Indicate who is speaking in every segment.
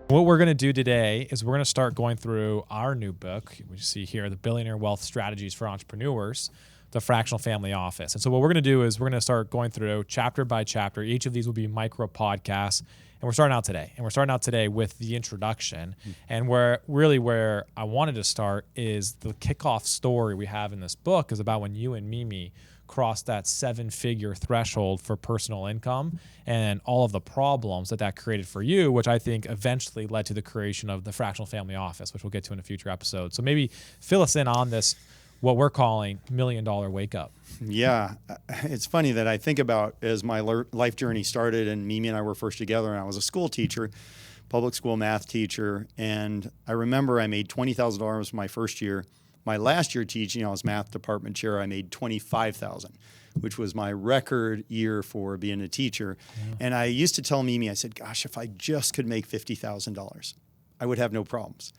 Speaker 1: What we're going to do today is we're going to start going through our new book. We see here, the Billionaire Wealth Strategies for Entrepreneurs, the Fractional Family Office. And so what we're going to do is we're going to start going through chapter by chapter. Each of these will be micro podcasts. And we're starting out today. And we're starting out today with the introduction. And where I wanted to start is the kickoff story we have in this book is about when you and Mimi crossed that 7-figure threshold for personal income and all of the problems that created for you, which I think eventually led to the creation of the Fractional Family Office, which we'll get to in a future episode. So maybe fill us in on this, what we're calling $1 Million Wake Up.
Speaker 2: Yeah, it's funny that I think about as my life journey started, and Mimi and I were first together, and I was a school teacher, public school math teacher, and I remember I made $20,000 my first year. My last year teaching, I was math department chair, I made $25,000, which was my record year for being a teacher. Yeah. And I used to tell Mimi, I said, gosh, if I just could make $50,000, I would have no problems.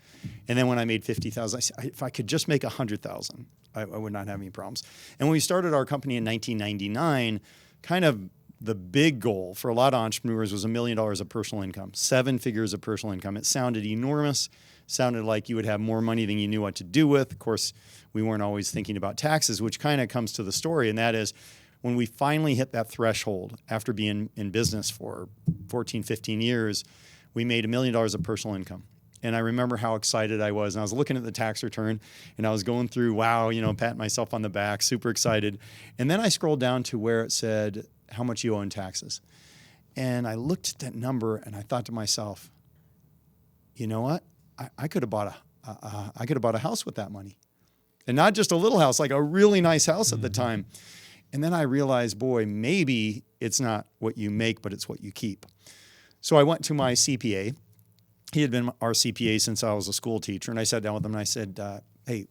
Speaker 2: And then when I made $50,000, I said, if I could just make $100,000, I would not have any problems. And when we started our company in 1999, kind of the big goal for a lot of entrepreneurs was $1 million of personal income, 7 figures of personal income. It sounded enormous, sounded like you would have more money than you knew what to do with. Of course, we weren't always thinking about taxes, which kind of comes to the story, and that is when we finally hit that threshold after being in business for 14, 15 years, we made $1 million of personal income. And I remember how excited I was. And I was looking at the tax return and I was going through, wow, patting myself on the back, super excited. And then I scrolled down to where it said how much you owe in taxes. And I looked at that number and I thought to myself, you know what? I could have bought a house with that money. And not just a little house, like a really nice house at the time. And then I realized, boy, maybe it's not what you make, but it's what you keep. So I went to my CPA. He had been our CPA since I was a school teacher. And I sat down with him and I said, hey,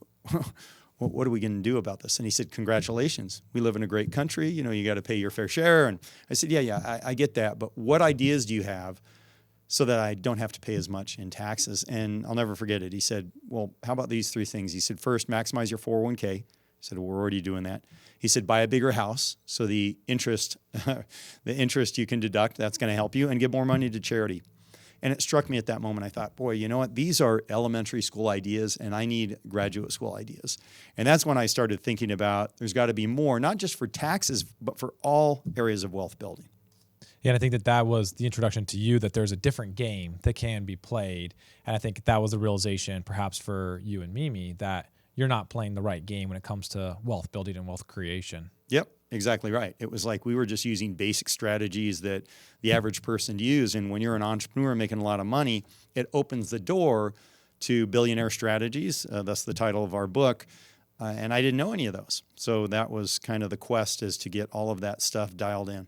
Speaker 2: what are we going to do about this? And he said, congratulations. We live in a great country. You got to pay your fair share. And I said, yeah, I get that. But what ideas do you have so that I don't have to pay as much in taxes? And I'll never forget it. He said, well, how about these 3 things? He said, first, maximize your 401k. I said, well, we're already doing that. He said, buy a bigger house. So the interest you can deduct, that's going to help you, and give more money to charity. And it struck me at that moment. I thought, boy, you know what? These are elementary school ideas, and I need graduate school ideas. And that's when I started thinking about there's got to be more, not just for taxes, but for all areas of wealth building.
Speaker 1: Yeah, and I think that was the introduction to you, that there's a different game that can be played. And I think that was a realization perhaps for you and Mimi that you're not playing the right game when it comes to wealth building and wealth creation.
Speaker 2: Yep, exactly right. It was like we were just using basic strategies that the average person use. And when you're an entrepreneur making a lot of money, it opens the door to billionaire strategies. That's the title of our book. And I didn't know any of those. So that was kind of the quest, is to get all of that stuff dialed in.